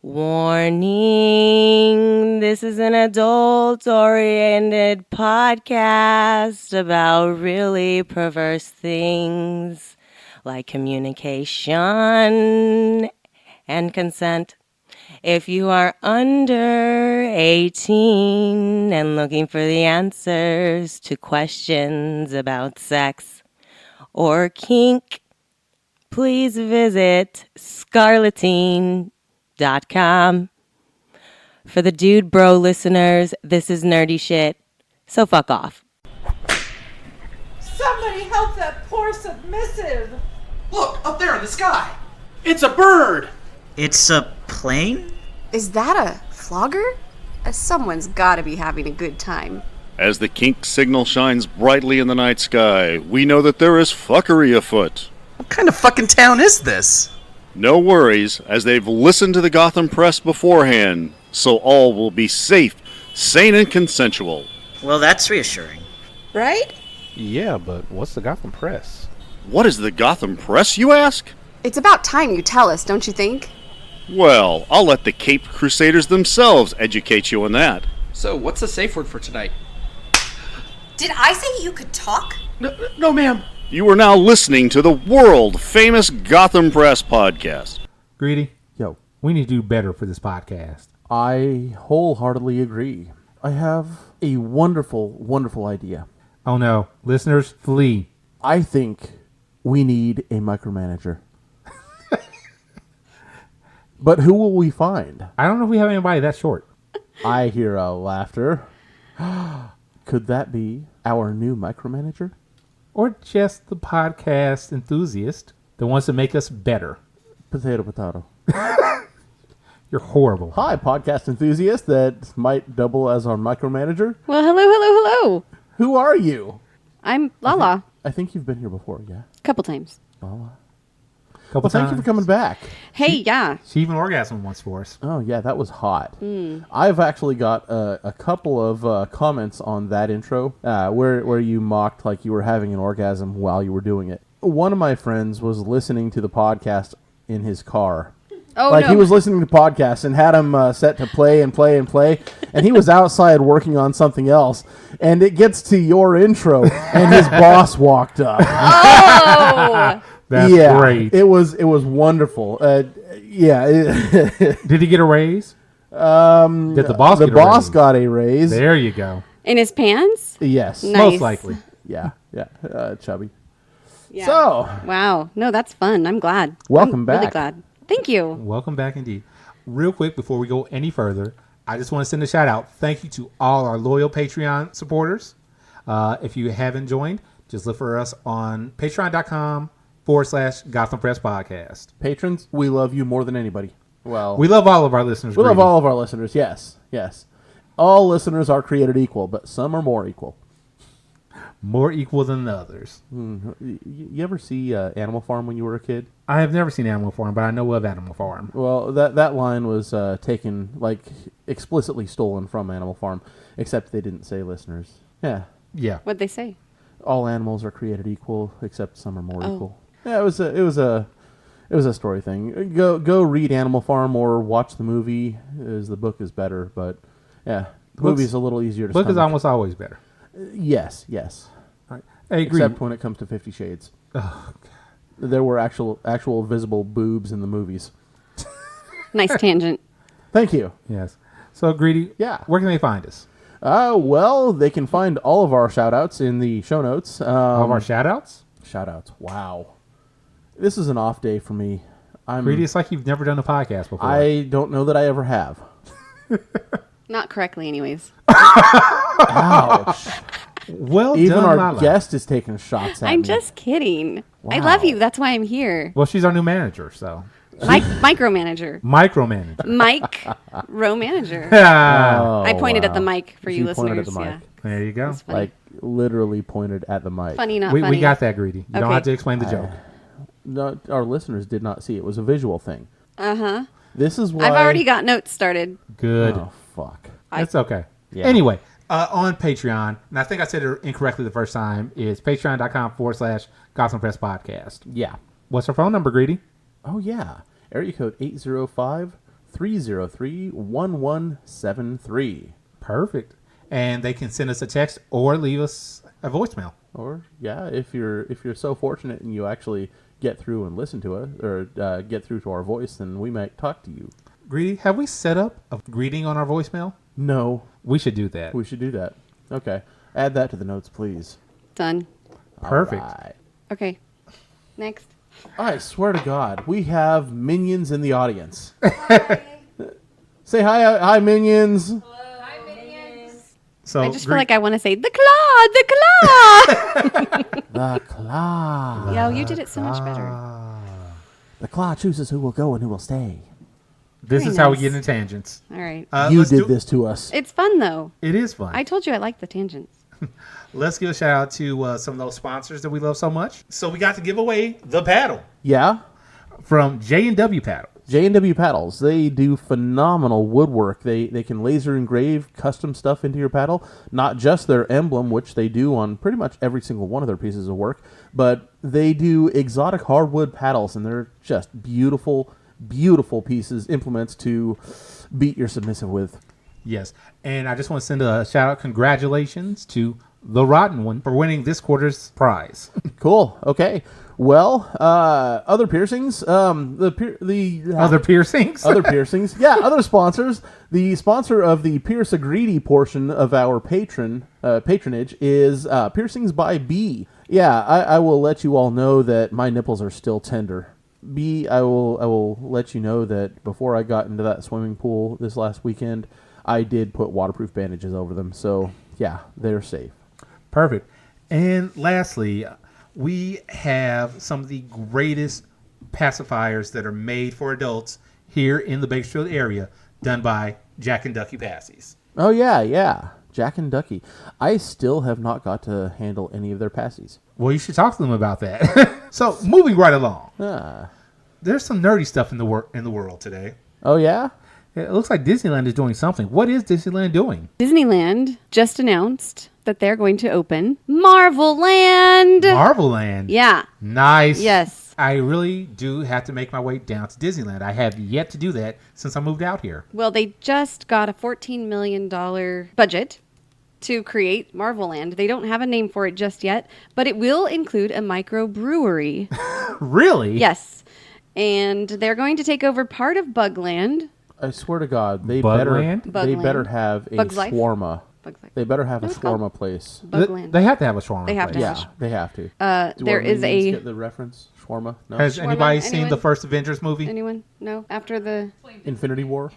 Warning, this is an adult-oriented podcast about really perverse things like communication and consent. If you are under 18 and looking for the answers to questions about sex or kink, please visit scarletine.com. For the dude bro listeners, this is nerdy shit, so fuck off. Somebody help that poor submissive! Look, up there in the sky! It's a bird! It's a plane? Is that a flogger? Someone's gotta be having a good time. As the kink signal shines brightly in the night sky, we know that there is fuckery afoot. What kind of fucking town is this? No worries, as they've listened to the Gotham press beforehand, so all will be safe, sane, and consensual. Well, that's reassuring. Right? Yeah, but what's the Gotham press? What is the Gotham press, you ask? It's about time you tell us, don't you think? Well, I'll let the Cape Crusaders themselves educate you on that. So, what's the safe word for tonight? Did I say you could talk? No, ma'am. You are now listening to the world-famous Gotham Press podcast. Greedy, Yo, we need to do better for this podcast. I wholeheartedly agree. I have a wonderful, wonderful idea. Oh no, listeners, flee. I think we need a micromanager. But who will we find? I don't know if we have anybody that short. I hear a laughter. Could that be our new micromanager? Or just the podcast enthusiast that wants to make us better. Potato, potato. You're horrible. Hi, podcast enthusiast that might double as our micromanager. Well, hello. Who are you? I'm Lala. I think you've been here before, yeah? A couple times. Couple Thank you for coming back. Hey, yeah. She even orgasmed once for us. Oh, yeah, that was hot. I've actually got a couple of comments on that intro where you mocked like you were having an orgasm while you were doing it. One of my friends was listening to the podcast in his car. Oh, like no. he was listening to podcasts and had him set to play, and he was outside working on something else, and it gets to your intro, and his boss walked up. Oh! That's great. It was wonderful. Did he get a raise? Did the boss get a raise? Got a raise. There you go. In his pants? Yes. Nice. Most likely. Yeah. Chubby. Yeah. So. Wow. No, that's fun. I'm glad. Welcome I'm back. Really glad. Thank you. Welcome back indeed. Real quick, before we go any further, I just want to send a shout out. Thank you to all our loyal Patreon supporters. If you haven't joined, just look for us on patreon.com/Gotham Press Podcast. Patrons, we love you more than anybody. Well, we love all of our listeners. We love all of our listeners. Yes. All listeners are created equal, but some are more equal. More equal than the others. You ever see Animal Farm when you were a kid? I have never seen Animal Farm, but I know of Animal Farm. Well, that line was taken, like, explicitly stolen from Animal Farm, except they didn't say listeners. Yeah. What'd they say? All animals are created equal, except some are more equal. Yeah, it was a story thing. Go read Animal Farm or watch the movie. The book is better, but yeah, the movie's a little easier to. Book is almost always better. Yes. Right. I agree. Except when it comes to 50 Shades. Oh, God. There were actual visible boobs in the movies. Nice tangent. Thank you. Yes. So, Greedy, where can they find us? Well, they can find all of our shout-outs in the show notes. All of our shout-outs? Shout-outs. Wow. This is an off day for me. Greedy, it's like you've never done a podcast before. I don't know that I ever have. Not correctly, anyways. Ouch. Well Even done, our Lala. guest is taking shots at me. I'm just kidding. Wow. I love you. That's why I'm here. Well, she's our new manager, so. Micro Manager. Micromanager. Micro Manager. Oh, I pointed at the wow. mic for you She pointed at listeners. the mic. Yeah. There you go. Like, literally pointed at the mic. Funny, not We funny. got that, Greedy. You don't Okay. have to explain the joke. No, our listeners did not see. It was a visual thing. Uh-huh. This is why... I've already got notes started. Good. Oh, fuck. It's okay. Yeah. Anyway, on Patreon, and I think I said it incorrectly the first time, is patreon.com/Gotham Press Podcast. Yeah. What's our phone number, Greedy? Oh, yeah. Area code 805 303-1173. Perfect. And they can send us a text or leave us a voicemail. Or yeah, if you're so fortunate and you actually get through and listen to us, or get through to our voice, then we might talk to you. Greedy, have we set up a greeting on our voicemail? No. We should do that. We should do that. Okay. Add that to the notes, please. Done. Perfect. All right. Okay. Next. I swear to God, we have minions in the audience. Say hi, minions. So I just feel like I want to say the claw, the claw. The claw. Yo, you did it so much better. The claw chooses who will go and who will stay. This Very is how we nice. get into tangents. All right. You let's did this to us. It's fun though. It is fun. I told you I like the tangents. Let's give a shout out to some of those sponsors that we love so much. So we got to give away the paddle Yeah. from J&W Paddle. J&W Paddles, they do phenomenal woodwork. They can laser engrave custom stuff into your paddle. Not just their emblem, which they do on pretty much every single one of their pieces of work, but they do exotic hardwood paddles, and they're just beautiful, beautiful pieces, implements to beat your submissive with. Yes. And I just want to send a shout out, congratulations to the Rotten One for winning this quarter's prize. Cool. Okay. Well, other piercings. Other piercings? Other piercings. Yeah, other sponsors. The sponsor of the Pierce a Greedy portion of our patronage is Piercings by B. Yeah, I will let you all know that my nipples are still tender. B, I will let you know that before I got into that swimming pool this last weekend, I did put waterproof bandages over them. So, yeah, they're safe. Perfect. And lastly, we have some of the greatest pacifiers that are made for adults here in the Bakersfield area, done by jack.ducky.pacis. Oh, yeah. Jack and Ducky. I still have not got to handle any of their passies. Well, you should talk to them about that. So, moving right along. Ah. There's some nerdy stuff in the world today. Oh, yeah? It looks like Disneyland is doing something. What is Disneyland doing? Disneyland just announced that they're going to open Marvel Land. Marvel Land. Yeah. Nice. Yes. I really do have to make my way down to Disneyland. I have yet to do that since I moved out here. Well, they just got a $14 million budget to create Marvel Land. They don't have a name for it just yet, but it will include a microbrewery. Really? Yes. And they're going to take over part of Bugland. I swear to God, they Bugland? better have a Bug's Life? shawarma. Bug's Life. They better have No, a it's called shawarma place. Bugland. They have to have a shawarma They have place. to. Yeah, they have to. Do There our is minions a... get the reference? Shawarma? No. Has anybody seen anyone? the first Avengers movie? Anyone? No? After the... Infinity War?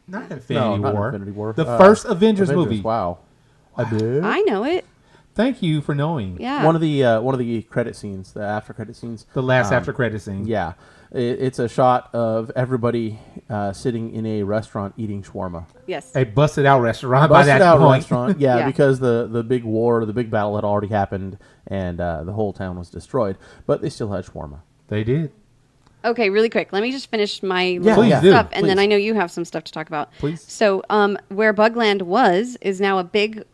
Not Infinity Not War. Infinity War. The first Avengers movie. Wow. I did. I know it. Thank you for knowing. Yeah. One of the credit scenes, the after credit scenes. The last after credit scene. Yeah, it's a shot of everybody sitting in a restaurant eating shawarma. Yes. A busted out restaurant by Busted that out point. restaurant. Yeah, Yeah. because the big war, the big battle had already happened, and the whole town was destroyed. But they still had shawarma. They did. Okay, really quick. Let me just finish my Please little do. stuff, and then Please. I know you have some stuff to talk about. Please. So, where Bugland was is now a big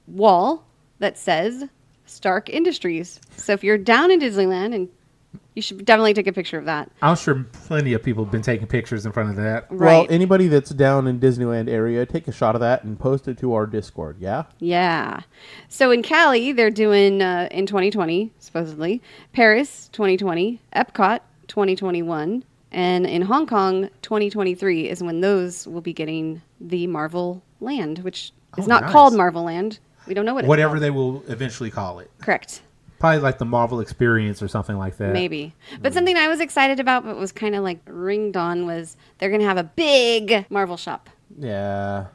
wall that says Stark Industries. So if you're down in Disneyland, and you should definitely take a picture of that. I'm sure plenty of people have been taking pictures in front of that. Right. Well, anybody that's down in Disneyland area, take a shot of that and post it to our Discord. Yeah. Yeah. So in Cali, they're doing in 2020, supposedly, Paris 2020, Epcot 2021, and in Hong Kong 2023 is when those will be getting the Marvel Land, which is not nice. called Marvel Land. We don't know what it's Whatever called. they will eventually call it. Correct. Probably like the Marvel Experience or something like that. Maybe. But something I was excited about but was kind of like ringed on was they're going to have a big Marvel shop. Yeah.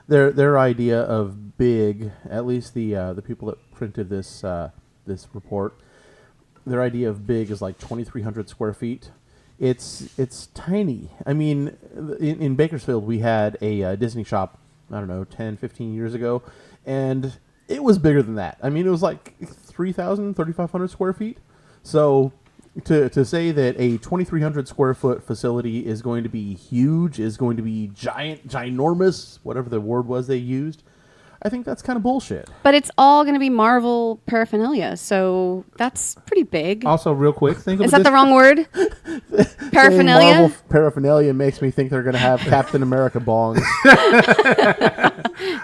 Their idea of big, at least the people that printed this this report, their idea of big is like 2,300 square feet. It's tiny. I mean, in Bakersfield, we had a Disney shop, I don't know, 10, 15 years ago, and it was bigger than that. I mean, it was like 3,000, 3,500 square feet. So to say that a 2,300 square foot facility is going to be huge, is going to be ginormous, whatever the word was they used, I think that's kind of bullshit. But it's all going to be Marvel paraphernalia, so that's pretty big. Also, real quick, think of Is this. that the wrong word? Paraphernalia? Saying Marvel paraphernalia makes me think they're going to have Captain America bongs.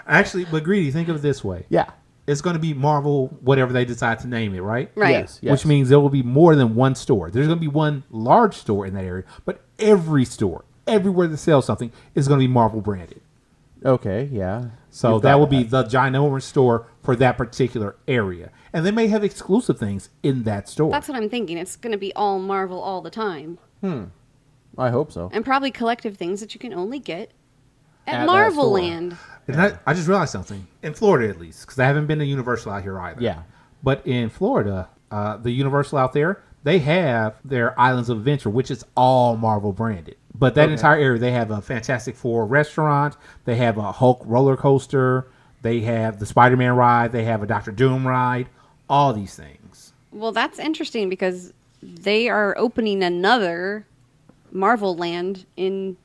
Actually, but Greedy, think of it this way. Yeah. It's going to be Marvel, whatever they decide to name it, right? Right. Yes. Which means there will be more than one store. There's going to be one large store in that area, but every store, everywhere that sells something, is going to be Marvel branded. Okay, yeah. So You've that got will be the ginormous store for that particular area. And they may have exclusive things in that store. That's what I'm thinking. It's going to be all Marvel all the time. I hope so. And probably collective things that you can only get At at that Marvel store. Land. And I just realized something. In Florida, at least, because I haven't been to Universal out here either. Yeah. But in Florida, the Universal out there, they have their Islands of Adventure, which is all Marvel branded. But that entire area, they have a Fantastic Four restaurant. They have a Hulk roller coaster. They have the Spider-Man ride. They have a Doctor Doom ride. All these things. Well, that's interesting because they are opening another Marvel Land in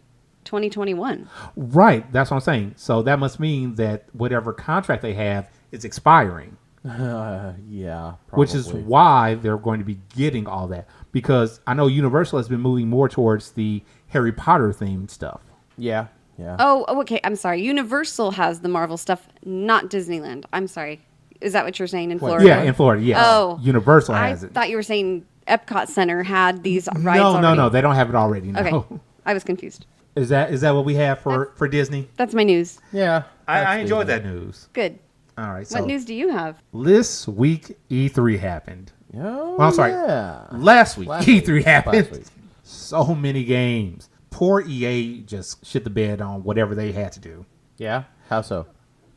2021. Right. That's what I'm saying. So that must mean that whatever contract they have is expiring. Yeah, probably. Which is why they're going to be getting all that. Because I know Universal has been moving more towards the Harry Potter themed stuff. Yeah, yeah. Oh, okay. I'm sorry. Universal has the Marvel stuff, not Disneyland. I'm sorry. Is that what you're saying in Florida? Yeah, in Florida, yes. Oh. Universal I has it. thought you were saying Epcot Center had these rides No, already. they don't have it already. No. Okay. I was confused. Is that what we have for Disney? That's my news. Yeah. I enjoyed that news. Good. All right. So What news do you have? this week E3 happened. Oh, Well, I'm sorry. Yeah. Last week Last E3 week. happened. Last week. So many games. Poor EA just shit the bed on whatever they had to do. Yeah? How so?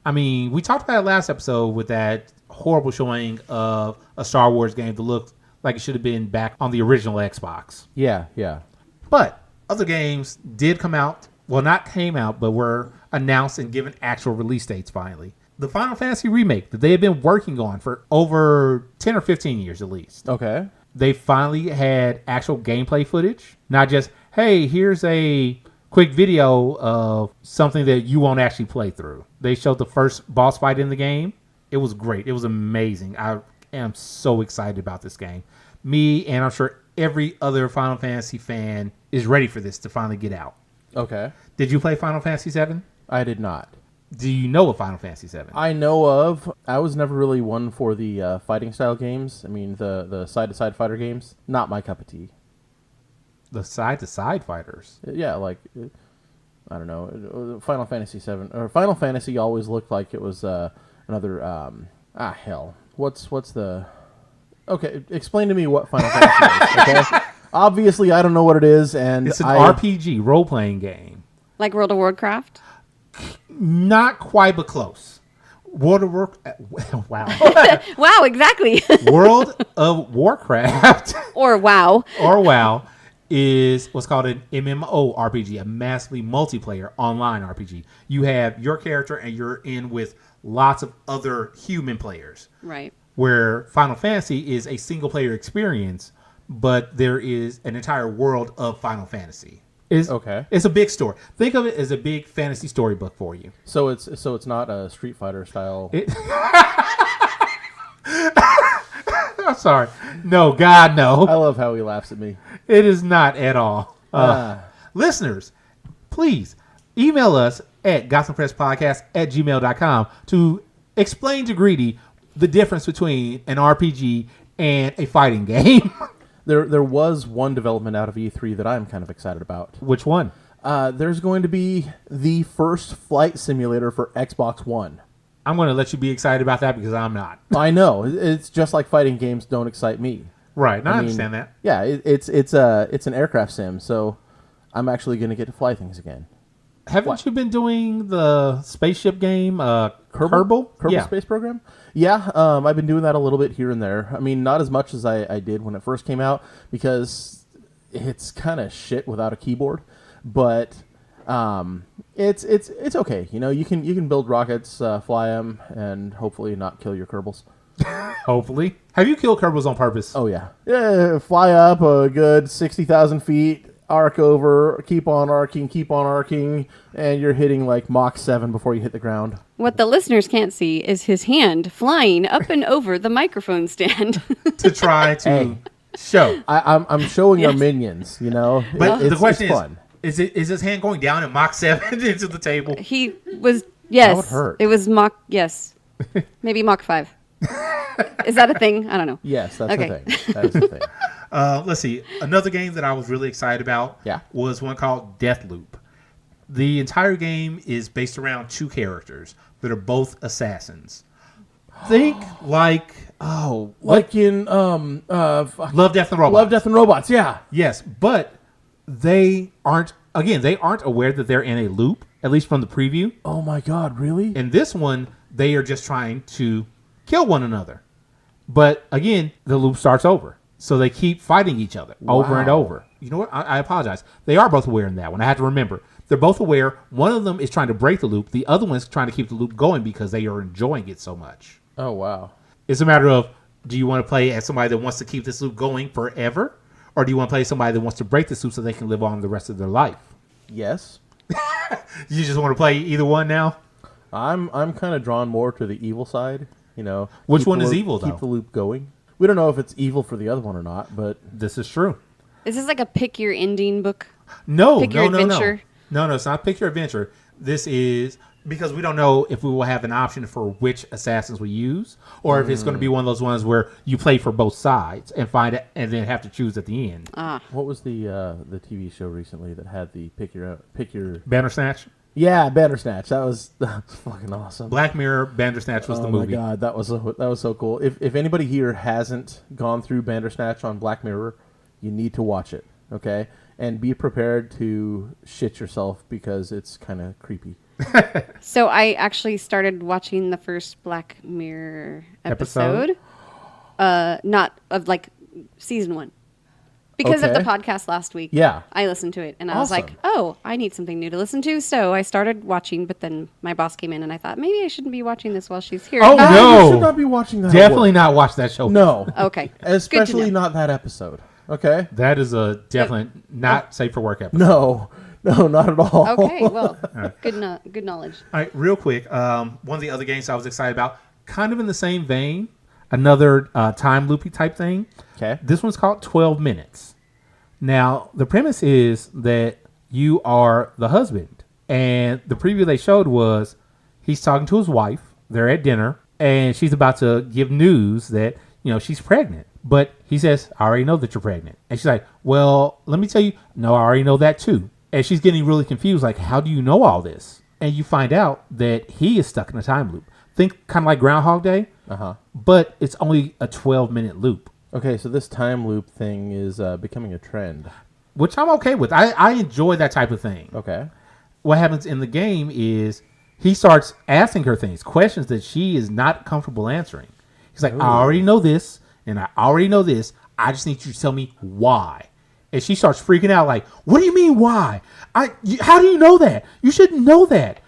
I mean, we talked about it last episode with that horrible showing of a Star Wars game that looked like it should have been back on the original Xbox. Yeah, yeah. But other games did come out. Well, not came out, but were announced and given actual release dates finally. The Final Fantasy remake that they had been working on for over 10 or 15 years at least. Okay. They finally had actual gameplay footage. Not just, hey, here's a quick video of something that you won't actually play through. They showed the first boss fight in the game. It was great. It was amazing. I am so excited about this game. Me, and I'm sure every other Final Fantasy fan is ready for this to finally get out. Okay. Did you play Final Fantasy VII? I did not. Do you know of Final Fantasy VII? I know of. I was never really one for the fighting style games. I mean, the side-to-side fighter games. Not my cup of tea. The side-to-side fighters? Yeah, like, I don't know. Final Fantasy VII. Or Final Fantasy always looked like it was another... hell. What's the... Okay, explain to me what Final Fantasy is, okay? Obviously, I don't know what it is, and It's an RPG role-playing game. Like World of Warcraft? Not quite, but close. World of wow. Wow, exactly. World of Warcraft Or WoW. or WoW is what's called an MMO RPG, a massively multiplayer online RPG. You have your character and you're in with lots of other human players. Right. Where Final Fantasy is a single player experience, but there is an entire world of Final Fantasy. Okay. It's a big story. Think of it as a big fantasy storybook for you. So it's not a Street Fighter style... I'm sorry. No, God, no. I love how he laughs at me. It is not at all. Listeners, please email us at GothamPressPodcast@gmail.com to explain to Greedy the difference between an RPG and a fighting game. There was one development out of E3 that I'm kind of excited about. Which one? There's going to be the first flight simulator for Xbox One. I'm going to let you be excited about that because I'm not. I know. It's just like fighting games don't excite me. Right. I mean, understand that. Yeah, it's an aircraft sim, so I'm actually going to get to fly things again. Haven't you been doing the spaceship game, Kerbal? Kerbal Space Program? Yeah, I've been doing that a little bit here and there. I mean, not as much as I did when it first came out, because it's kind of shit without a keyboard. But it's okay. You know, you can build rockets, fly them, and hopefully not kill your Kerbals. Hopefully. Have you killed Kerbals on purpose? Oh, yeah. Yeah, fly up a good 60,000 feet, arc over, keep on arcing, and you're hitting like Mach 7 before you hit the ground. What the listeners can't see is his hand flying up and over the microphone stand. To try to show. I'm showing our minions, you know. But the question it's fun. is his hand going down at Mach 7 into the table? He was, yes. That would hurt. It was Mach, yes. Maybe Mach 5. Is that a thing? I don't know. Yes, that's Okay. the thing. That is the thing. Let's see. Another game that I was really excited about was one called Deathloop. The entire game is based around two characters that are both assassins. Think like in Love, Death, and Robots. Love, Death, and Robots. Yeah. Yes, but they aren't aware that they're in a loop, at least from the preview. Oh my God! Really? In this one, they are just trying to kill one another. But again, the loop starts over. So they keep fighting each other over and over. You know what? I apologize. They are both aware in that one. I have to remember. They're both aware. One of them is trying to break the loop. The other one is trying to keep the loop going because they are enjoying it so much. Oh, wow. It's a matter of, do you want to play as somebody that wants to keep this loop going forever? Or do you want to play as somebody that wants to break this loop so they can live on the rest of their life? Yes. You just want to play either one now? I'm kind of drawn more to the evil side. You know, which one is evil, though? Keep the loop going. We don't know if it's evil for the other one or not, but this is true. Is this like a pick your ending book? No, pick your adventure? No, it's not pick your adventure. This is because we don't know if we will have an option for which assassins we use, or if it's going to be one of those ones where you play for both sides and find it, and then have to choose at the end. What was the TV show recently that had the pick your Bandersnatch? Yeah, Bandersnatch. That was fucking awesome. Black Mirror, Bandersnatch was the movie. Oh my God, that was so cool. If anybody here hasn't gone through Bandersnatch on Black Mirror, you need to watch it, okay? And be prepared to shit yourself because it's kind of creepy. So I actually started watching the first Black Mirror episode? Not of like season 1. Because of the podcast last week. Yeah. I listened to it and I was like, oh, I need something new to listen to. So I started watching, but then my boss came in and I thought, maybe I shouldn't be watching this while she's here. Oh, no. You should not be watching that. Definitely not watch that show. No. Okay. Especially not that episode. Okay? That is a definitely not safe for work episode. No, not at all. Okay, well, good knowledge. All right, real quick. One of the other games I was excited about, kind of in the same vein, another time loopy type thing. Okay. This one's called 12 Minutes. Now, the premise is that you are the husband. And the preview they showed was he's talking to his wife. They're at dinner. And she's about to give news that, she's pregnant. But he says, I already know that you're pregnant. And she's like, well, let me tell you. No, I already know that too. And she's getting really confused. Like, how do you know all this? And you find out that he is stuck in a time loop. Think kind of like Groundhog Day. Uh-huh. But it's only a 12-minute loop. Okay, so this time loop thing is becoming a trend. Which I'm okay with. I enjoy that type of thing. Okay. What happens in the game is he starts asking her things, questions that she is not comfortable answering. He's like, I already know this, and I already know this. I just need you to tell me why. And she starts freaking out like, what do you mean why? How do you know that? You shouldn't know that.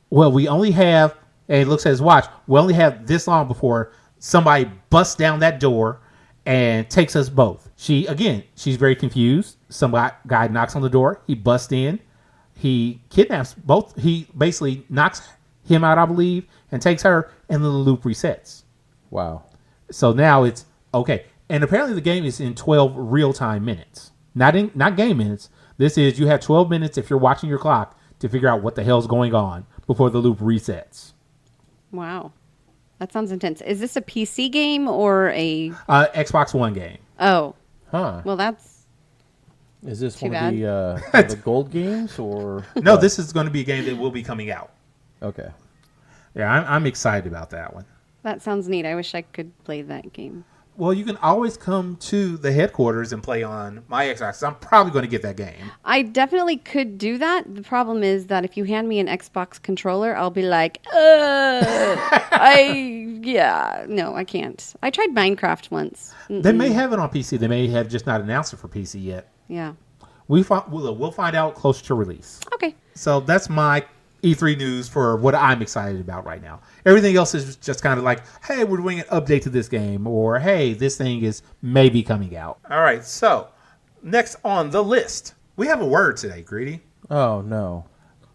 Well, we only have, and he looks at his watch, we only have this long before somebody busts down that door and takes us both. She's very confused. Some guy knocks on the door. He busts in. He kidnaps both. He basically knocks him out, I believe, and takes her, and then the loop resets. Wow. So now it's okay. And apparently the game is in 12 real-time minutes. Not game minutes. This is, you have 12 minutes if you're watching your clock to figure out what the hell's going on before the loop resets. Wow. That sounds intense. Is this a PC game or a... Xbox One game. Oh. Huh. Well, that's... Is this too one of the gold games or... No, what? this is going to be a game that will be coming out. Okay. Yeah, I'm excited about that one. That sounds neat. I wish I could play that game. Well, you can always come to the headquarters and play on my Xbox. I'm probably going to get that game. I definitely could do that. The problem is that if you hand me an Xbox controller, I'll be like, no, I can't. I tried Minecraft once. They may have it on PC. They may have just not announced it for PC yet. Yeah. We'll find out closer to release. Okay. So that's my E3 news for what I'm excited about right now. Everything else is just kind of like, hey, we're doing an update to this game, or hey, this thing is maybe coming out. All right, so next on the list, We have a word today, Greedy. Oh, no.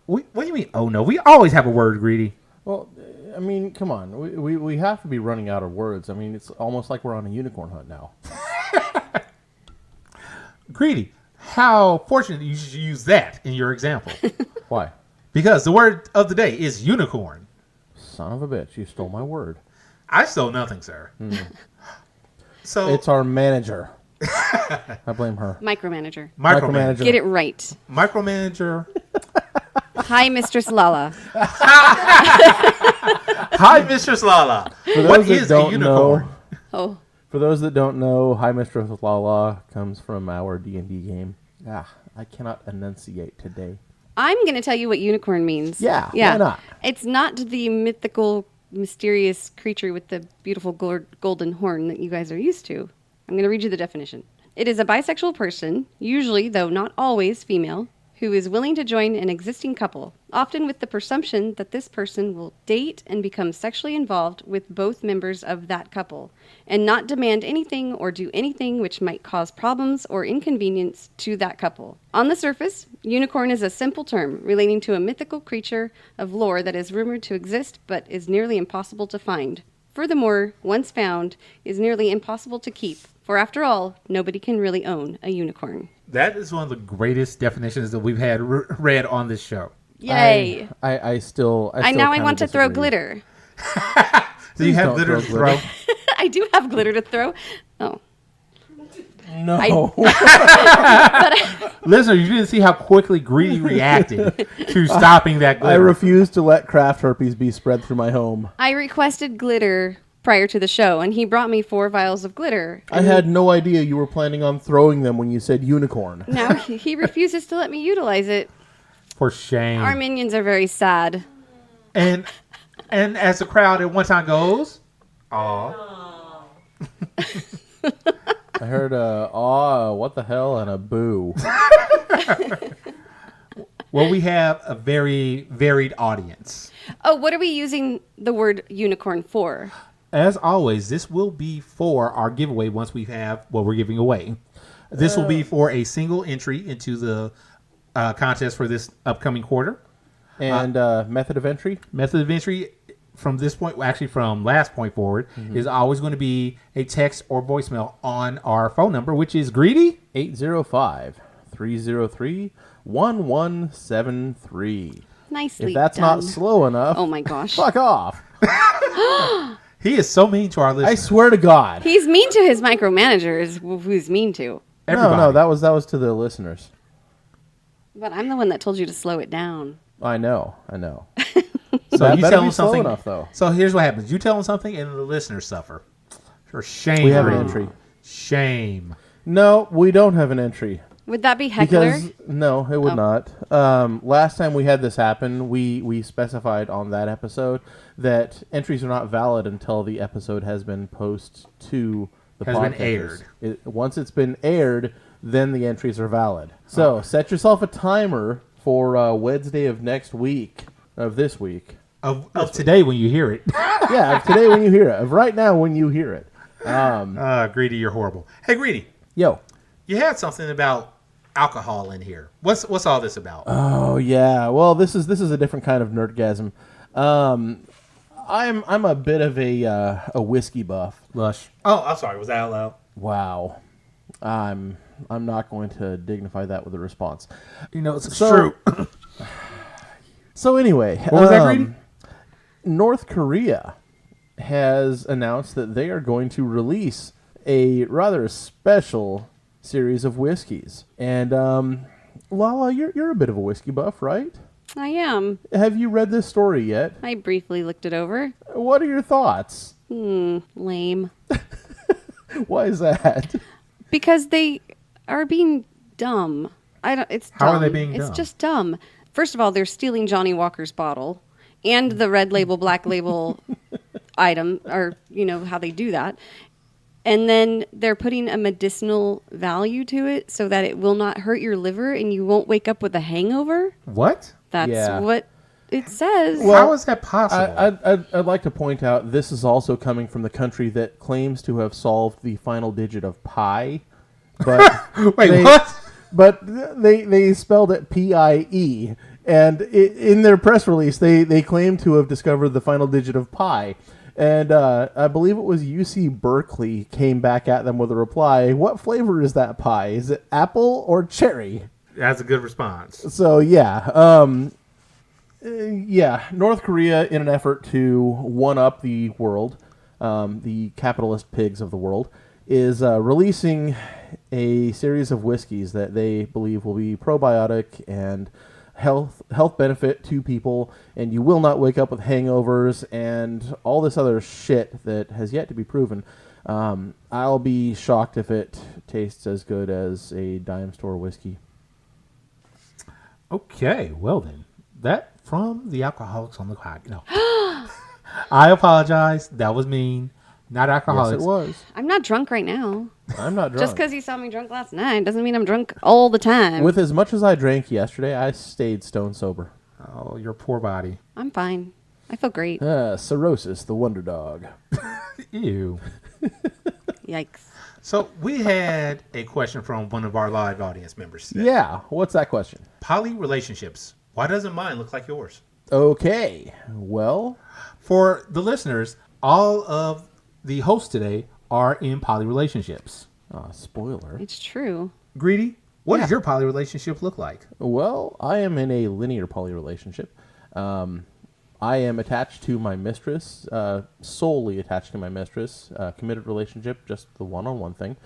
What do you mean, oh no? We always have a word, Greedy. Well, I mean, come on. We have to be running out of words. I mean, it's almost like we're on a unicorn hunt now. Greedy, how fortunate you should use that in your example. Why? Because the word of the day is unicorn. Son of a bitch, you stole my word. I stole nothing, sir. So It's our manager. I blame her. Micromanager. Micromanager. Get it right. Micromanager. Hi, Mistress Lala. Hi, Mistress Lala. What is a unicorn? Oh. For those that don't know, Hi Mistress Lala comes from our D&D game. I cannot enunciate today. I'm going to tell you what unicorn means. Yeah, why not? It's not the mythical, mysterious creature with the beautiful golden horn that you guys are used to. I'm going to read you the definition. It is a bisexual person, usually, though not always, female, who is willing to join an existing couple, often with the presumption that this person will date and become sexually involved with both members of that couple, and not demand anything or do anything which might cause problems or inconvenience to that couple. On the surface, unicorn is a simple term relating to a mythical creature of lore that is rumored to exist but is nearly impossible to find. Furthermore, once found, is nearly impossible to keep, for after all, nobody can really own a unicorn. That is one of the greatest definitions that we've had read on this show. Yay! I still I want to throw disagree. glitter. Do you have glitter to throw? I do have glitter to throw. Oh. No. Listener, you didn't see how quickly Greedy reacted to stopping that glitter. I refuse to let craft herpes be spread through my home. I requested glitter prior to the show, and he brought me 4 vials of glitter. I had no idea you were planning on throwing them when you said unicorn. Now he refuses to let me utilize it. For shame. Our minions are very sad. And as the crowd at one time goes, aw. I heard a aw, what the hell, and a boo. Well, we have a very varied audience. Oh, what are we using the word unicorn for? As always, this will be for our giveaway once we have what we're giving away. This will be for a single entry into the contest for this upcoming quarter. And method of entry? Method of entry from this point, actually from last point forward, is always going to be a text or voicemail on our phone number, which is Greedy 805-303-1173. Nicely If that's done. not slow enough, Oh my gosh. fuck off. He is so mean to our I listeners. swear to God. He's mean to his micromanagers, who's mean to. Everybody. No, that was to the listeners. But I'm the one that told you to slow it down. I know. So That you better tell be them slow something. enough, though. So here's what happens: you tell them something, and the listeners suffer. For shame. We have an Greedy. entry. Shame. No, we don't have an entry. Would that be heckler? Because no, it would not. Last time we had this happen, we specified on that episode that entries are not valid until the episode has been posted to the Has been podcasters. aired. Once it's been aired, then the entries are valid. So set yourself a timer for Wednesday of next week, of this week. Of today when you hear it. Yeah, of today when you hear it. Of right now when you hear it. Greedy, you're horrible. Hey, Greedy, Yo. you had something about alcohol in here. What's all this about? Oh yeah. Well, this is a different kind of nerdgasm. I'm a bit of a whiskey buff. Lush. Oh, I'm sorry. Was that out loud? Wow. I'm not going to dignify that with a response. You know, it's So- true. So anyway, What was that, Greedy? North Korea has announced that they are going to release a rather special series of whiskeys. And Lala, you're a bit of a whiskey buff, right? I am. Have you read this story yet? I briefly looked it over. What are your thoughts? Lame. Why is that? Because they are being dumb. It's dumb. How are they being It's dumb? just dumb. First of all, they're stealing Johnny Walker's bottle and the red label, black label item, or how they do that. And then they're putting a medicinal value to it so that it will not hurt your liver and you won't wake up with a hangover. What? That's what it says. How is that possible? I'd like to point out this is also coming from the country that claims to have solved the final digit of pi. But Wait, what? but they spelled it PIE. And in their press release, they claim to have discovered the final digit of pi. And I believe it was UC Berkeley came back at them with a reply. What flavor is that pie? Is it apple or cherry? That's a good response. So, North Korea, in an effort to one-up the world, the capitalist pigs of the world, is releasing a series of whiskeys that they believe will be probiotic and health benefit to people, and you will not wake up with hangovers and all this other shit that has yet to be proven. I'll be shocked if it tastes as good as a dime store whiskey. Okay, well then, that from the Alcoholics on the Clock. No, I apologize. That was mean. Not alcoholics. Yes, it was. I'm not drunk right now. I'm not drunk. Just because you saw me drunk last night doesn't mean I'm drunk all the time. With as much as I drank yesterday, I stayed stone sober. Oh, your poor body. I'm fine. I feel great. Cirrhosis, the wonder dog. Ew. Yikes. So we had a question from one of our live audience members today. Yeah, what's that question? Poly relationships. Why doesn't mine look like yours? Okay, well, For the listeners, all of the hosts today are in poly relationships. spoiler. It's true. Greedy, what does your poly relationship look like? Well, I am in a linear poly relationship. I am attached to my mistress, solely attached to my mistress, committed relationship, just the one-on-one thing.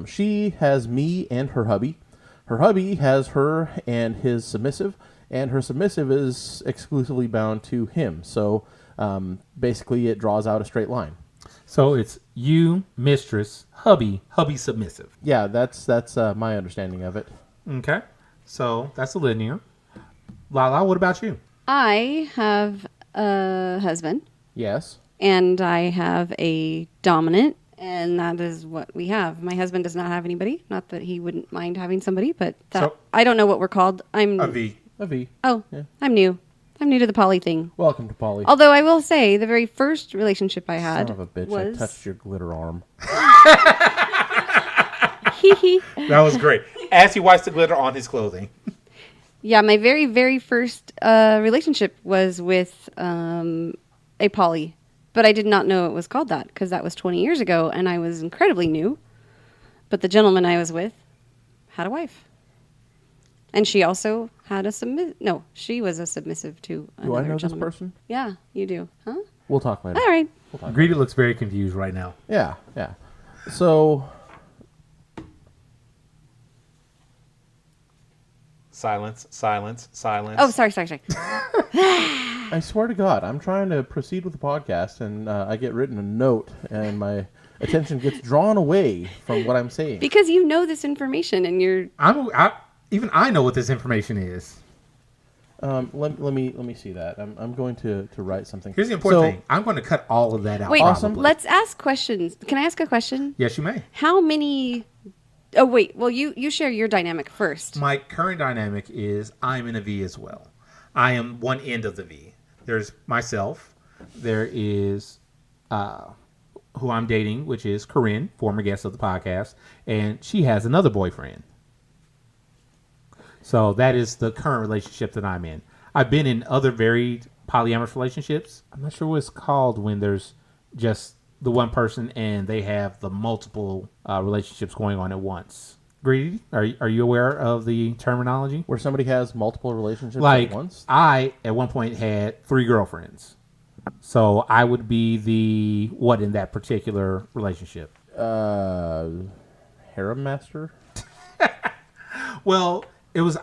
She has me and her hubby. Her hubby has her and his submissive, and her submissive is exclusively bound to him. So basically it draws out a straight line. So it's you, mistress, hubby submissive. Yeah, that's my understanding of it. Okay. So that's a linear. Lala, what about you? I have a husband, Yes. and I have a dominant, and that is what we have. My husband does not have anybody. Not that he wouldn't mind having somebody, but I don't know what we're called. I'm A V. A V. Oh, yeah. I'm new to the poly thing. Welcome to poly. Although I will say, the very first relationship I had Son of a bitch, was... I touched your glitter arm. That was great. As he wipes the glitter on his clothing. Yeah, my very, very first relationship was with a poly. But I did not know it was called that because that was 20 years ago and I was incredibly new. But the gentleman I was with had a wife. And she also had a she was a submissive to another Do I know gentleman. this person? Yeah, you do. Huh? We'll talk later. All right. Greedy looks very confused right now. Yeah. So, Silence. Oh, sorry. I swear to God, I'm trying to proceed with the podcast, and I get written a note, and my attention gets drawn away from what I'm saying. Because you know this information and you're... Even I know what this information is. Let me see that. I'm going to write something. Here's the important thing. I'm going to cut all of that out. Wait, Awesome. Let's ask questions. Can I ask a question? Yes, you may. How many... Oh, wait. Well, you share your dynamic first. My current dynamic is I'm in a V as well. I am one end of the V. There's myself. There is who I'm dating, which is Corinne, former guest of the podcast, and she has another boyfriend. So that is the current relationship that I'm in. I've been in other varied polyamorous relationships. I'm not sure what it's called when there's just the one person and they have the multiple relationships going on at once. Greedy, are you aware of the terminology? Where somebody has multiple relationships Like, at once? I, at one point, had 3 girlfriends. So I would be the what in that particular relationship? Harem master? Well,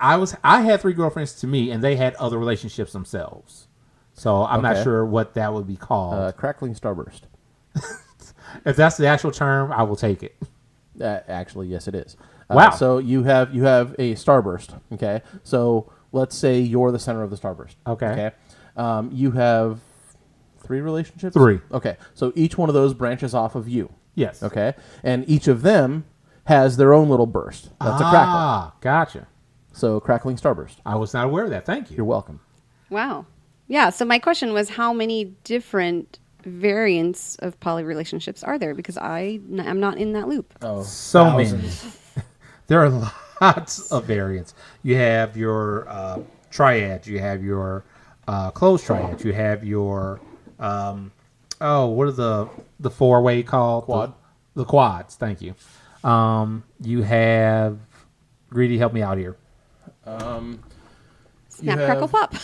I had 3 girlfriends to me, and they had other relationships themselves. So I'm not sure what that would be called. Crackling starburst. If that's the actual term, I will take it. Actually, yes, it is. Wow. So you have a starburst. Okay. So let's say you're the center of the starburst. Okay. You have 3 relationships. 3. Okay. So each one of those branches off of you. Yes. Okay. And each of them has their own little burst. That's a crackle. Ah, gotcha. So crackling starburst. I was not aware of that. Thank you. You're welcome. Wow. Yeah, so my question was how many different variants of poly relationships are there? Because I'm not in that loop. Oh, So thousands. many. There are lots of variants. You have your triads. You have your closed triads. You have your what are the four-way called? Quad. The quads. Thank you. You have Greedy. Help me out here. Snap, crackle, pop.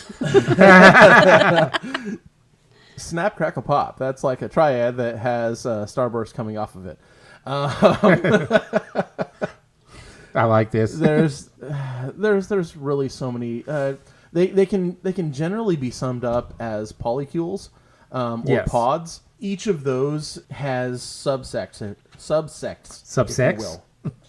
Snap, crackle, pop. That's like a triad that has starburst coming off of it. I like this. There's really so many. They can generally be summed up as polycules or Yes. pods. Each of those has subsects. Subsex? if you will.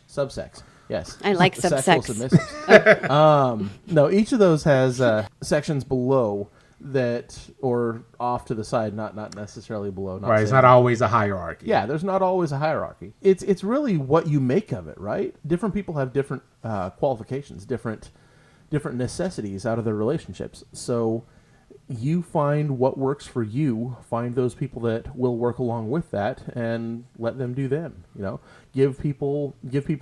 Subsex. Yes. I like Sexual subsex. submissives. No, each of those has sections below that, or off to the side, not necessarily below. Right. It's saying- not always a hierarchy. Yeah, there's not always a hierarchy. It's really what you make of it, right? Different people have different qualifications, different necessities out of their relationships. So you find what works for you, find those people that will work along with that, and let them do them. Give people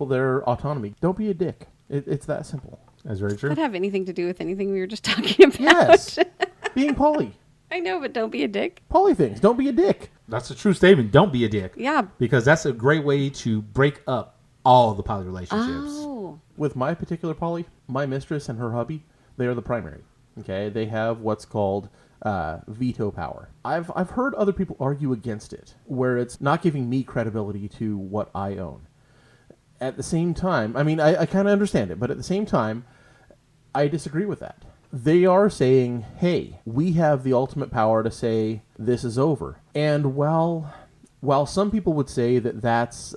their autonomy. Don't be a dick. It's that simple. That's very true. Does that have anything to do with anything we were just talking about? Yes, being poly. I know, but don't be a dick. Poly things. Don't be a dick. That's a true statement. Don't be a dick. Yeah. Because that's a great way to break up all the poly relationships. Oh. With my particular poly, my mistress and her hubby, they are the primary. Okay, they have what's called veto power. I've heard other people argue against it, where it's not giving me credibility to what I own. At the same time, I mean, I kind of understand it, but at the same time, I disagree with that. They are saying, hey, we have the ultimate power to say this is over. And while some people would say that that's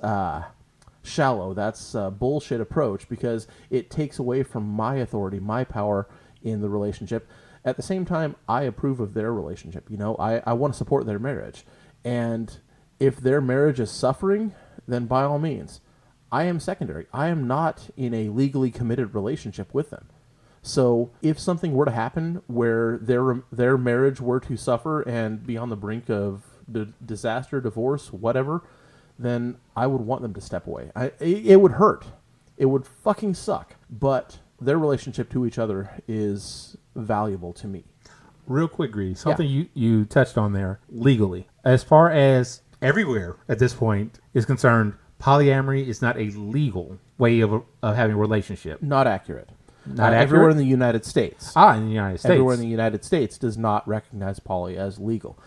shallow, that's a bullshit approach because it takes away from my authority, my power in the relationship, at the same time, I approve of their relationship. I want to support their marriage. And if their marriage is suffering, then by all means, I am secondary. I am not in a legally committed relationship with them. So if something were to happen where their marriage were to suffer and be on the brink of disaster, divorce, whatever, then I would want them to step away. It would hurt. It would fucking suck. But their relationship to each other is valuable to me. Real quick, Greedy, something you touched on there legally. As far as everywhere at this point is concerned, polyamory is not a legal way of having a relationship. Not accurate. Not Everywhere accurate? in the United States. In the United States. Everywhere in the United States does not recognize poly as legal.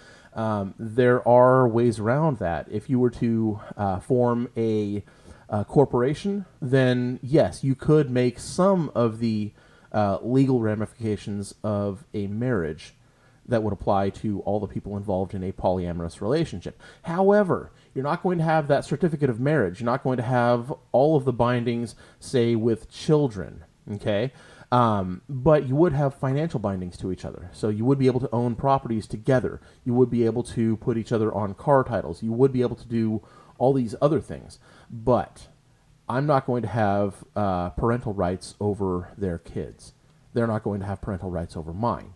There are ways around that. If you were to form a corporation, then yes, you could make some of the legal ramifications of a marriage that would apply to all the people involved in a polyamorous relationship. However, you're not going to have that certificate of marriage. You're not going to have all of the bindings, say, with children, okay? But you would have financial bindings to each other. So you would be able to own properties together. You would be able to put each other on car titles. You would be able to do all these other things. But I'm not going to have parental rights over their kids. They're not going to have parental rights over mine.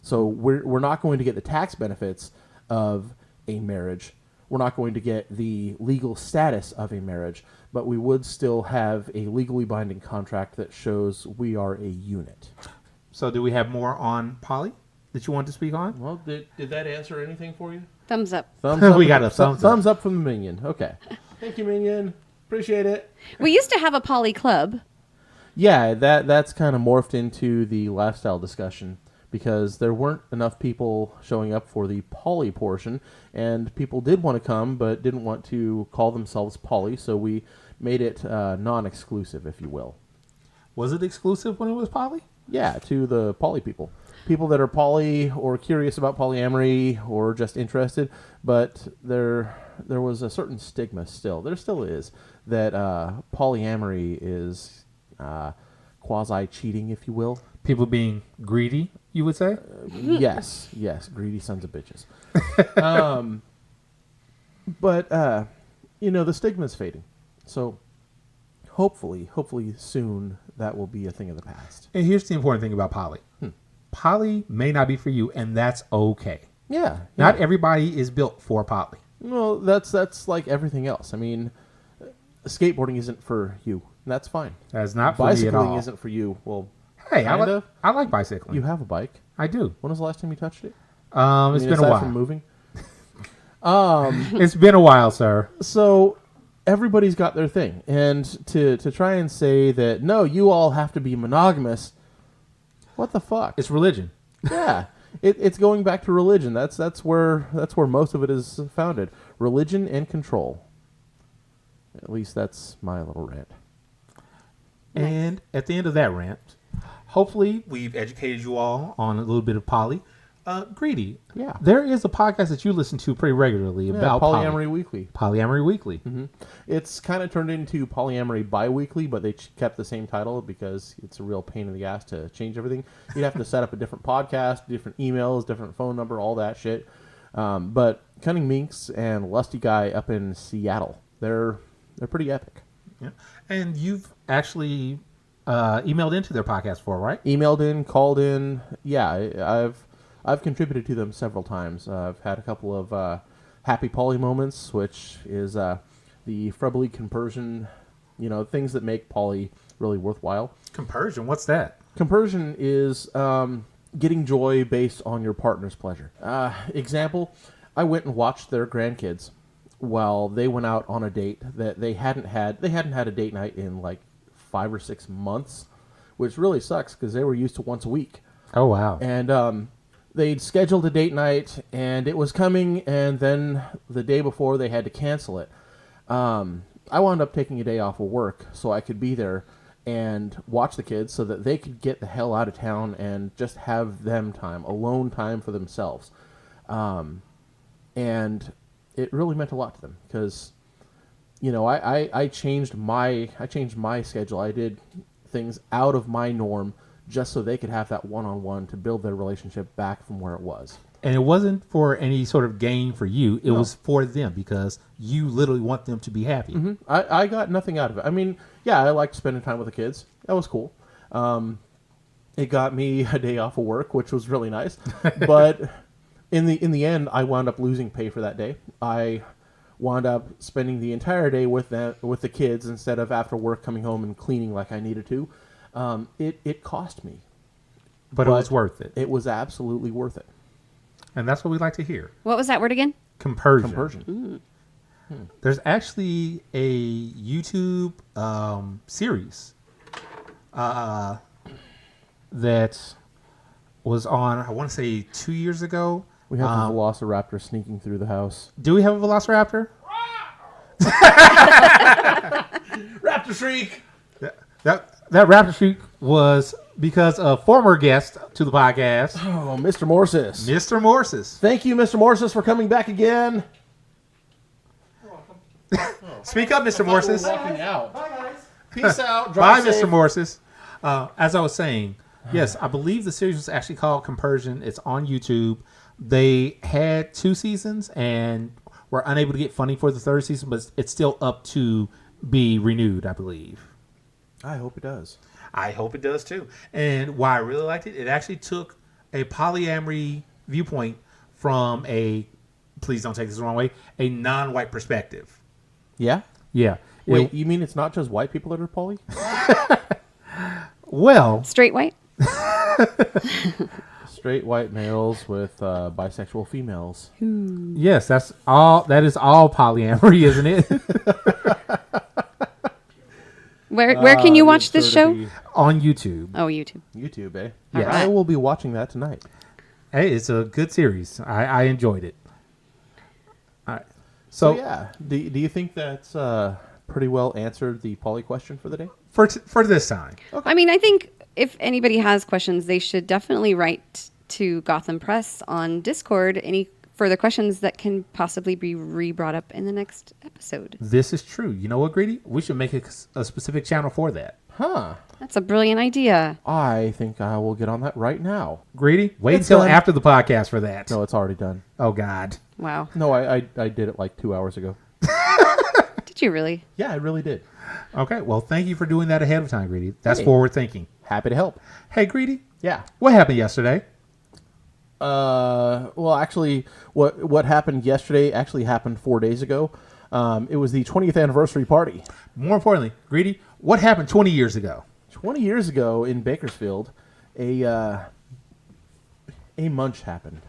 So we're not going to get the tax benefits of a marriage. We're not going to get the legal status of a marriage, but we would still have a legally binding contract that shows we are a unit. So do we have more on poly that you want to speak on? Well, did that answer anything for you? Thumbs up. Thumbs up. We got a thumbs up. up from the Minion. Okay. Thank you, Minion. Appreciate it. We used to have a poly club. Yeah, that's kind of morphed into the lifestyle discussion because there weren't enough people showing up for the poly portion, and people did want to come but didn't want to call themselves poly, so we made it non-exclusive, if you will. Was it exclusive when it was poly? Yeah, to the poly people. People that are poly or curious about polyamory or just interested, but there was a certain stigma still. There still is that polyamory is quasi-cheating, if you will. People being greedy, you would say? Yes, greedy sons of bitches. But the stigma's fading. So hopefully soon that will be a thing of the past. And here's the important thing about poly. Poly may not be for you, and that's okay. Yeah. Not everybody is built for poly. Well, that's like everything else. I mean, skateboarding isn't for you. That's fine. That's not for me at all. Bicycling isn't for you. Well, Hey, kind of. I like bicycling. You have a bike. I do. When was the last time you touched it? It's been a while. From moving. It's been a while, sir. So everybody's got their thing, and to try and say that no, you all have to be monogamous. What the fuck? It's religion. Yeah, it's going back to religion. That's where most of it is founded. Religion and control. At least that's my little rant. And at the end of that rant, hopefully we've educated you all on a little bit of poly. Greedy. Yeah. There is a podcast that you listen to pretty regularly about Polyamory Weekly. Polyamory Weekly. Mm-hmm. It's kind of turned into Polyamory Bi-Weekly, but they kept the same title because it's a real pain in the ass to change everything. You'd have to set up a different podcast, different emails, different phone number, all that shit. But Cunning Minx and Lusty Guy up in Seattle, they're pretty epic. Yeah. And you've actually emailed into their podcast before, right? Emailed in, called in. Yeah, I've contributed to them several times. I've had a couple of happy poly moments, which is the Frebly compersion, things that make poly really worthwhile. Compersion, what's that? Compersion is getting joy based on your partner's pleasure. Example, I went and watched their grandkids while they went out on a date that they hadn't had a date night in like 5 or 6 months, which really sucks because they were used to once a week. Oh, wow. And they'd scheduled a date night, and it was coming, and then the day before they had to cancel it. I wound up taking a day off of work so I could be there and watch the kids so that they could get the hell out of town and just have them time, alone time for themselves. And it really meant a lot to them because, I changed my schedule. I did things out of my norm just so they could have that one-on-one to build their relationship back from where it was. And it wasn't for any sort of gain for you. It was for them because you literally want them to be happy. Mm-hmm. I got nothing out of it. I mean, yeah, I liked spending time with the kids. That was cool. It got me a day off of work, which was really nice. But in the end, I wound up losing pay for that day. I wound up spending the entire day with the kids instead of after work coming home and cleaning like I needed to. It cost me. But it was worth it. It was absolutely worth it. And that's what we like to hear. What was that word again? Compersion. There's actually a YouTube series that was on, I want to say 2 years ago. We have a velociraptor sneaking through the house. Do we have a velociraptor? Raptor shriek! That raptor shriek was because of former guest to the podcast. Oh, Mr. Morsis. Mr. Morsis. Thank you, Mr. Morsis, for coming back again. Speak up, Mr. Morsis. Walking out. Bye, guys. Peace out. Bye, Drive safe. Mr. Morsis. As I was saying, yes, I believe the series was actually called Compersion. It's on YouTube. They had 2 seasons and were unable to get funding for the 3rd season, but it's still up to be renewed, I believe. I hope it does. I hope it does too. And why I really liked it, it actually took a polyamory viewpoint from please don't take this the wrong way, a non-white perspective. Yeah? Yeah. Wait, you mean it's not just white people that are poly? Well, Straight white? Straight white males with bisexual females. yes, that is all polyamory, isn't it? Where can you watch this show? On YouTube. Oh, YouTube. YouTube, eh? Yes. All right. I will be watching that tonight. Hey, it's a good series. I enjoyed it. All right. So yeah, do you think that's pretty well answered the poly question for the day? For this time. I mean, I think if anybody has questions, they should definitely write to Gotham Press on Discord any further questions that can possibly be re-brought up in the next episode. This is true. You know what, Greedy? We should make a specific channel for that. Huh. That's a brilliant idea. I think I will get on that right now. Greedy? Wait It's until done. after the podcast for that. No, it's already done. Oh, God. Wow. No, I did it like 2 hours ago. Did you really? Yeah, I really did. Okay, well, thank you for doing that ahead of time, Greedy. That's Hey. forward thinking. Happy to help. Hey, Greedy, Yeah. what happened yesterday? Well, actually, what happened yesterday actually happened 4 days ago. It was the 20th anniversary party. More importantly, Greedy, What happened 20 years ago? 20 years ago in Bakersfield, a munch happened.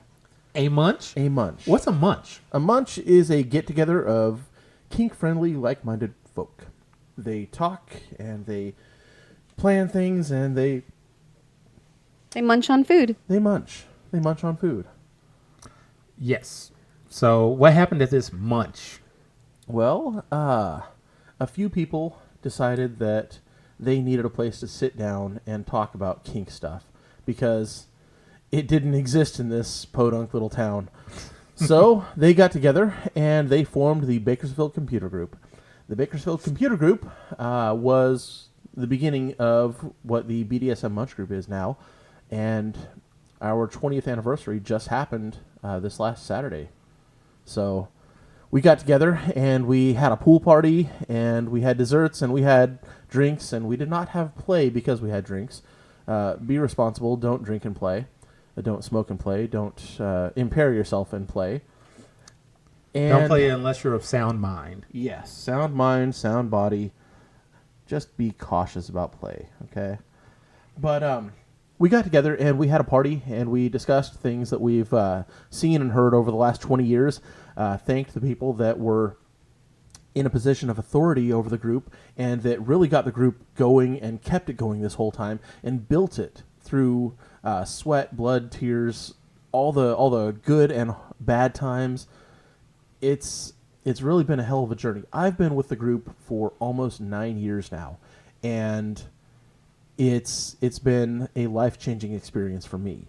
A munch? A munch. What's a munch? A munch is a get-together of kink-friendly, like-minded folk. They talk and they plan things and they munch on food. They munch. They munch on food. Yes. So what happened at this munch? Well, a few people decided that they needed a place to sit down and talk about kink stuff because it didn't exist in this podunk little town. So they got together and they formed the Bakersfield Computer Group. The Bakersfield Computer Group was the beginning of what the BDSM Munch Group is now, and our 20th anniversary just happened this last Saturday. So we got together and we had a pool party and we had desserts and we had drinks, and we did not have play because we had drinks. Be responsible. Don't drink and play. Don't smoke and play. Don't impair yourself and play. And Don't play unless you're of sound mind. yes, sound mind, sound body. Just be cautious about play, okay? But we got together and we had a party and we discussed things that we've seen and heard over the last 20 years. Thanked the people that were in a position of authority over the group and that really got the group going and kept it going this whole time and built it through sweat, blood, tears, all the good and bad times. It's really been a hell of a journey. I've been with the group for almost 9 years now, and it's been a life-changing experience for me.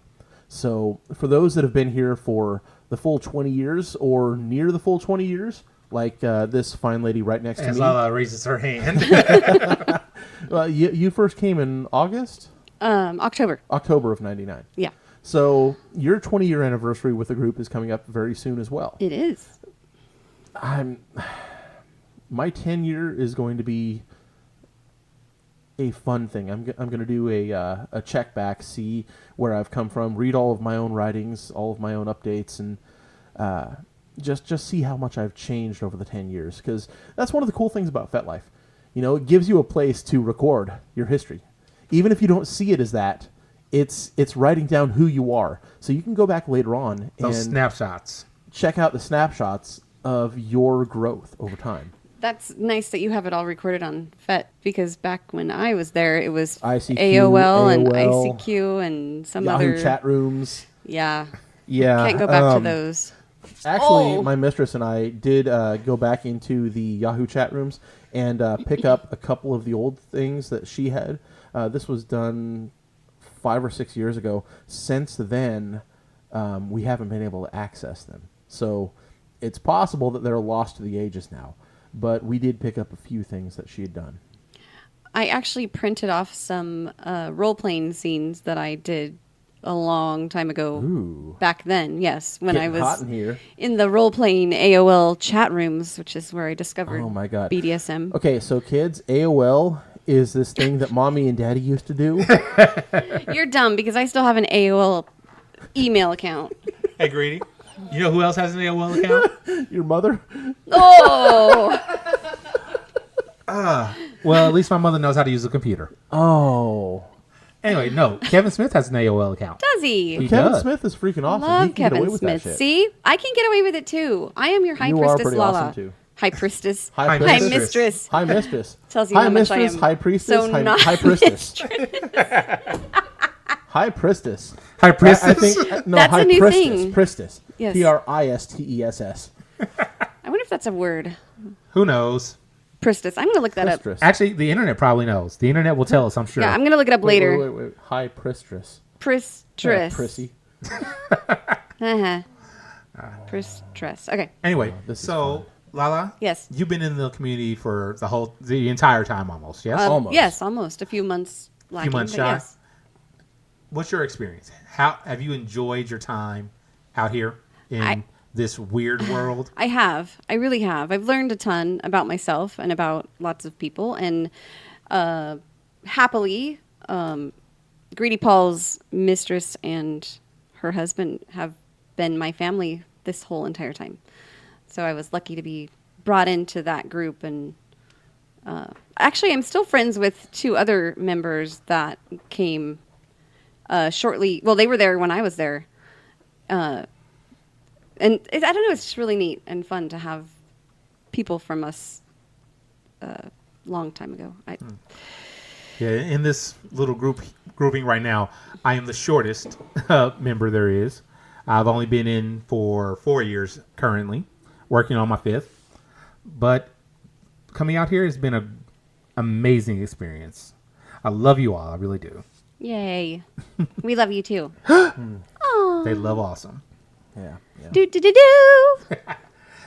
So for those that have been here for the full 20 years or near the full 20 years, like this fine lady right next to As me. Lala raises her hand. You first came in August? October. October of 99. Yeah. So your 20-year anniversary with the group is coming up very soon as well. It is. My 10-year is going to be a fun thing. I'm going to do a check back, see where I've come from, read all of my own writings, all of my own updates, and just see how much I've changed over the 10 years. Because that's one of the cool things about FetLife. You know, it gives you a place to record your history. Even if you don't see it as that, it's writing down who you are. So you can go back later on Those and snapshots. check out the snapshots of your growth over time. That's nice that you have it all recorded on FET, because back when I was there, it was ICQ, AOL and AOL, ICQ and some Yahoo other chat rooms. Yeah. Yeah. Can't go back to those. Actually, Oh. my mistress and I did go back into the Yahoo chat rooms and pick up a couple of the old things that she had. This was done 5 or 6 years ago. Since then, we haven't been able to access them. So it's possible that they're lost to the ages now. But we did pick up a few things that she had done. I actually printed off some role-playing scenes that I did a long time ago. Ooh. Back then, yes, when Getting I was hot in here. in the role-playing AOL chat rooms, which is where I discovered Oh my God. BDSM. Okay, so kids, AOL is this thing that mommy and daddy used to do. You're dumb because I still have an AOL email account. Hey, Greedy. You know who else has an AOL account? Your mother? Oh! Well, at least my mother knows how to use a computer. Oh. Anyway, no. Kevin Smith has an AOL account. Does he? He Kevin does. Smith is freaking awesome. Love He can get away Kevin with that Smith. shit. See? I can get away with it too. I am your high You are priestess pretty Lala. awesome, too. High priestess. High High priestess. mistress. High mistress. Tells you high how much I mistress, am high priestess, so high, not high priestess. High priestess. High priestess? I think no, That's high a new priestess. thing. Priestess. Yes. Priestess. I wonder if that's a word. Who knows? Priestess. I'm going to look that up. Priestess. Actually, the internet probably knows. The internet will tell us, I'm sure. Yeah, I'm going to look it up later. Wait. High priestess. Pristress. Prissy. Uh-huh. Pristress. Okay. Anyway, this is so, Lala? Yes. You've been in the community for the entire time almost, yes? Almost. Yes, almost. A few months lacking. months but shy? yes. What's your experience? How have you enjoyed your time out here in this weird world? I have. I really have. I've learned a ton about myself and about lots of people. And happily, Greedy Paul's mistress and her husband have been my family this whole entire time. So I was lucky to be brought into that group and Actually, I'm still friends with 2 other members that came shortly. Well, they were there when I was there. I don't know. It's just really neat and fun to have people from us long time ago. Yeah, in this little grouping right now, I am the shortest member there is. I've only been in for 4 years currently, working on my 5th. But coming out here has been an amazing experience. I love you all. I really do. Yay. We love you too. They love awesome. Yeah. Do do do do.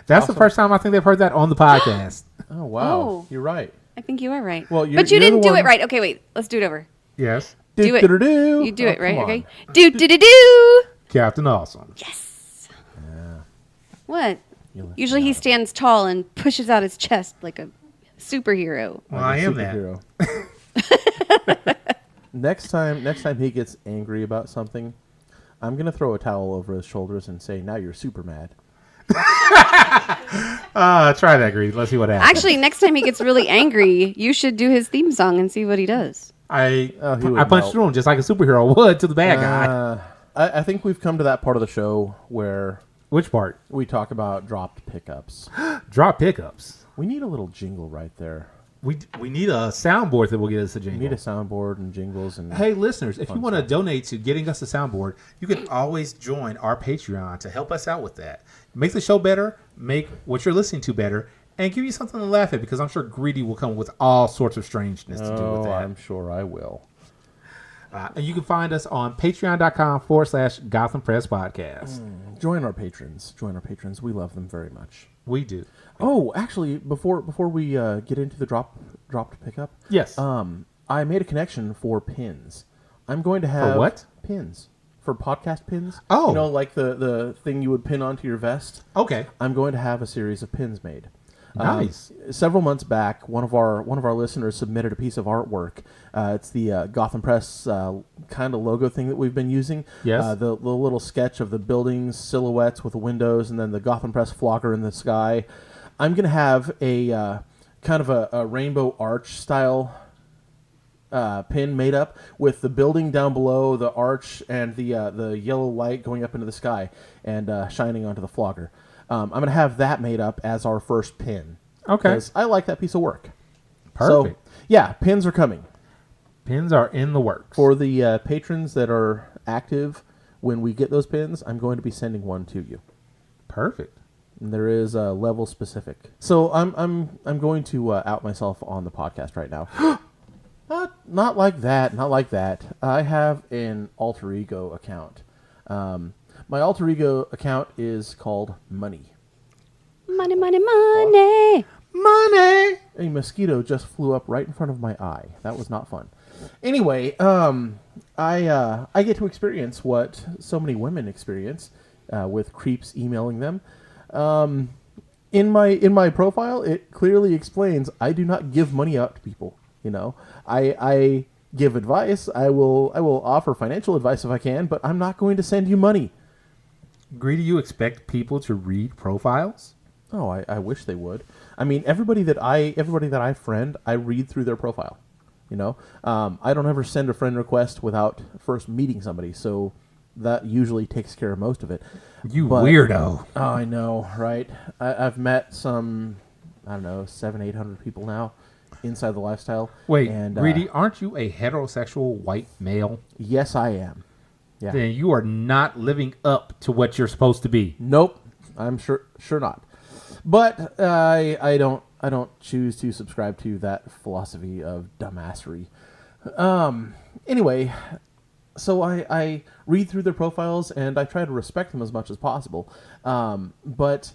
That's the first time I think they've heard that on the podcast. Oh wow, Oh. you're right. I think you are right. Well, but you you're didn't the do it one- right. Okay, wait. Let's do it over. Yes. Do it. Do-do-do-do. You do it right, come okay? on. Do do do do. Captain Awesome. Yes. Yeah. What? You left Usually me he out. stands tall and pushes out his chest like a superhero. Well, Like I a am that. superhero. Next time he gets angry about something, I'm gonna throw a towel over his shoulders and say, "Now you're super mad." Try that, Greedy. Let's see what happens. Actually, next time he gets really angry, you should do his theme song and see what he does. I he would punched melt. through him just like a superhero would to the bad guy. I think we've come to that part of the show where Which part? we talk about dropped pickups. Drop pickups. We need a little jingle right there. We need a soundboard that will get us a We jingle. need a soundboard and jingles and. Hey, listeners, if you Fun want to stuff. donate to getting us a soundboard, you can always join our Patreon to help us out with that. Make the show better, make what you're listening to better, and give you something to laugh at, because I'm sure Greedy will come with all sorts of strangeness to do with Oh, that. I'm sure I will. And you can find us on patreon.com/Gotham Press Podcast. Join our patrons. We love them very much. We do. Oh, actually, before we get into the dropped pickup, Yes. I made a connection for pins. I'm going to have what? Pins for podcast pins. Oh. you know, like the thing you would pin onto your vest. Okay. I'm going to have a series of pins made. Nice. Several months back, one of our listeners submitted a piece of artwork. It's the Gotham Press kind of logo thing that we've been using. Yes. The little sketch of the buildings, silhouettes with the windows, and then the Gotham Press flogger in the sky. I'm going to have a kind of a rainbow arch style pin made up with the building down below, the arch, and the yellow light going up into the sky and shining onto the flogger. I'm going to have that made up as our first pin. Okay. 'Cause I like that piece of work. Perfect. So, yeah, pins are coming. Pins are in the works. For the patrons that are active, when we get those pins, I'm going to be sending one to you. Perfect. And there is a level specific. So I'm going to out myself on the podcast right now. Not like that. Not like that. I have an alter ego account. My alter ego account is called Money. Money, money, money. Money. A mosquito just flew up right in front of my eye. That was not fun. Anyway, I get to experience what so many women experience with creeps emailing them. In my profile, it clearly explains I do not give money out to people. You know, I give advice. I will offer financial advice if I can, but I'm not going to send you money. Greedy, you expect people to read profiles? Oh, I wish they would. I mean, everybody that I friend, I read through their profile. You know, I don't ever send a friend request without first meeting somebody, so that usually takes care of most of it. You weirdo. Oh, I know, right? I've met some, I don't know, 700-800 people now inside the lifestyle. Wait, and, Greedy, aren't you a heterosexual white male? Yes, I am. Yeah. Then you are not living up to what you're supposed to be. Nope, I'm sure not. But I don't choose to subscribe to that philosophy of dumbassery. Anyway, so I read through their profiles and I try to respect them as much as possible. But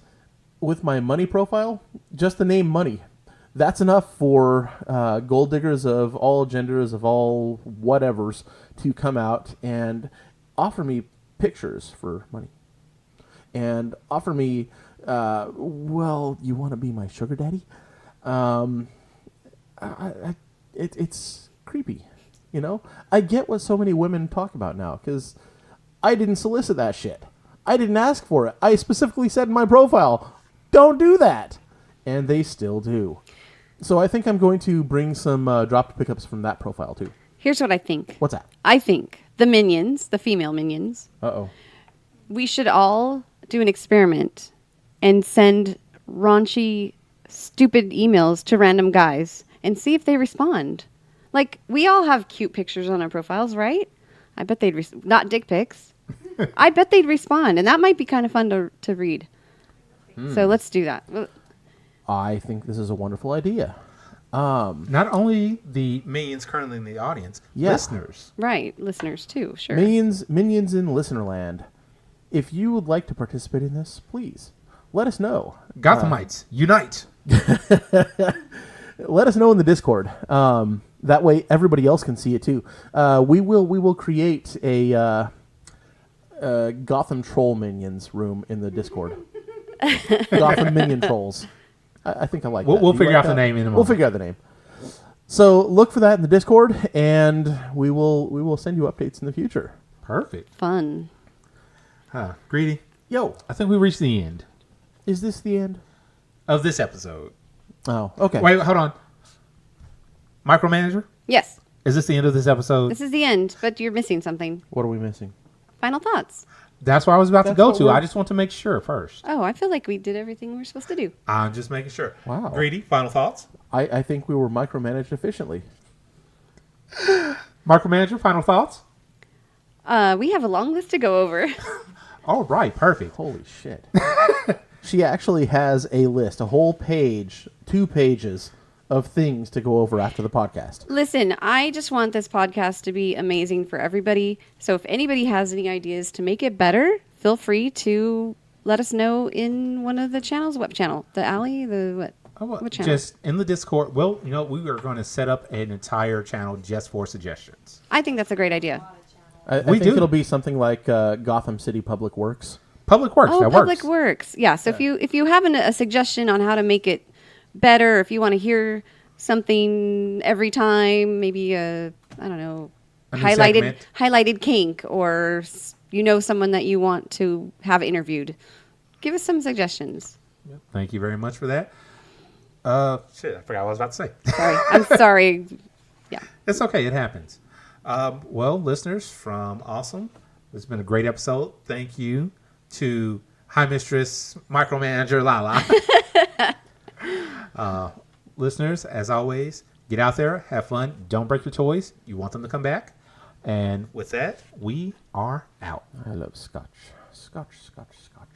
with my money profile, just the name Money, that's enough for gold diggers of all genders, of all whatevers, to come out and offer me pictures for money. And offer me, well, you want to be my sugar daddy? It's creepy, you know? I get what so many women talk about now, because I didn't solicit that shit. I didn't ask for it. I specifically said in my profile, don't do that. And they still do. So I think I'm going to bring some dropped pickups from that profile too. Here's what I think. What's that? I think the minions, the female minions, Uh-oh. we should all do an experiment and send raunchy, stupid emails to random guys and see if they respond. Like, we all have cute pictures on our profiles, right? I bet they'd not dick pics. I bet they'd respond, and that might be kind of fun to read. So let's do that. I think this is a wonderful idea. Not only the minions currently in the audience, Yeah. listeners. Right, listeners too, sure. Minions in Listenerland. If you would like to participate in this, please let us know. Gothamites, unite. Let us know in the Discord. That way, everybody else can see it too. We will create a Gotham Troll Minions room in the Discord. Gotham Minion Trolls. I think I like that. We'll You figure like out the that? name in a moment. We'll figure out the name. So look for that in the Discord, and we will send you updates in the future. Perfect. Fun. Greedy. Yo, I think we reached the end is this the end? of this episode. Oh, okay. Wait, hold on. Micro Manager? Yes, Is this the end of this episode? this is the end, but you're missing something. What are we missing? Final thoughts. That's where I was about to That's go what to. we're- I just want to make sure first. Oh, I feel like we did everything we're supposed to do. I'm just making sure. Wow. Greedy, final thoughts? I think we were micromanaged efficiently. Micromanager, final thoughts? We have a long list to go over. All right, perfect. Holy shit. She actually has a list, a whole page, 2 pages of things to go over after the podcast. Listen, I just want this podcast to be amazing for everybody. So if anybody has any ideas to make it better, feel free to let us know in one of the channels. What channel? The Alley? The what? What channel? Just in the Discord. Well, we are going to set up an entire channel just for suggestions. I think that's a great idea. I We think do. it'll be something like Gotham City Public Works. Public Works, Oh, that Public works. Works. Yeah. So if you have a suggestion on how to make it better, if you want to hear something every time, maybe I don't know, A new segment. highlighted kink, or someone that you want to have interviewed, give us some suggestions. Thank you very much for that. Shit, I forgot what I was about to say. Sorry, I'm sorry. Yeah. It's okay. It happens. Well, listeners from Awesome, it's been a great episode. Thank you to High Mistress Micro Manager Lala. Listeners, as always, get out there, have fun. Don't break your toys. You want them to come back. And with that, we are out. I love scotch. Scotch, scotch, scotch.